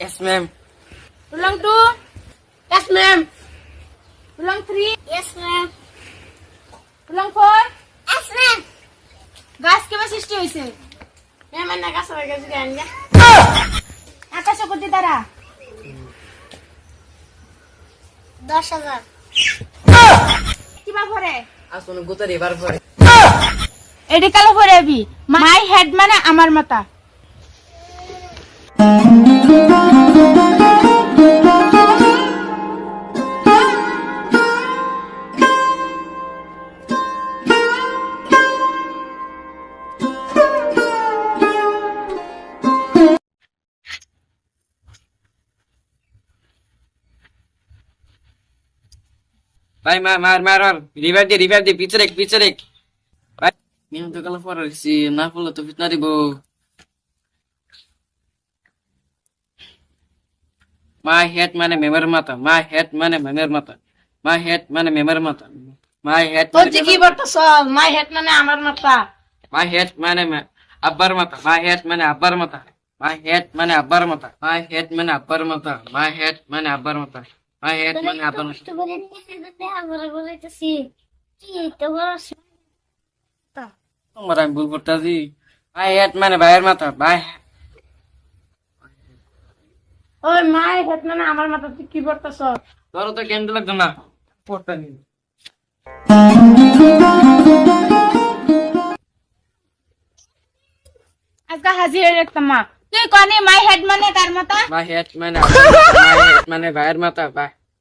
Yes, ma'am. Ulang 2. Yes, ma'am. Ulang 3. Yes, ma'am. Ulang 4. Yes, ma'am. গাছ কেবা সৃষ্টি হয়েছে? Ma'am, ang nakasabay ka sa kanya. আকাশে কত তারা? 10,000. কিবা ভরে? Aso nung guto di bar for. এডি কালো ভরে আবি। মাই হেড মানে আমার মাথা। Bye, mar. Revive di, picture rek. Bye. Minum to kalau for si na full to fitna di bo. My head mane memer mata. My head mane memer mata. My head mane memer mata. My head. তুই কি বলতেছ? My head মানে আমার মাথা। My head mane abbar mata. My head mane abbar mata. My head mane abbar mata. My head mane abbar mata. My head mane abbar mata. My head mane abbar mata. Gusto ko rin balik kasi. Ito ko. তোমার আমি ভুল করতেছি ভাই head মানে ভাইয়ের মাথা ভাই ওই মাই হেড মানে আমার মাথা। তুই কি বলতেছ? ধরো তো কেমন লাগতো না পড়তে নি আজকে হাজির রাখতাম মা। তুই কনি মাই হেড মানে কার মাথা? ভাই হেড মানে ভাইয়ের মাথা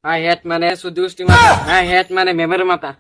ভাই হেড মানে সুদুষ্টি মাথা ভাই হেড মানে মেমের মাথা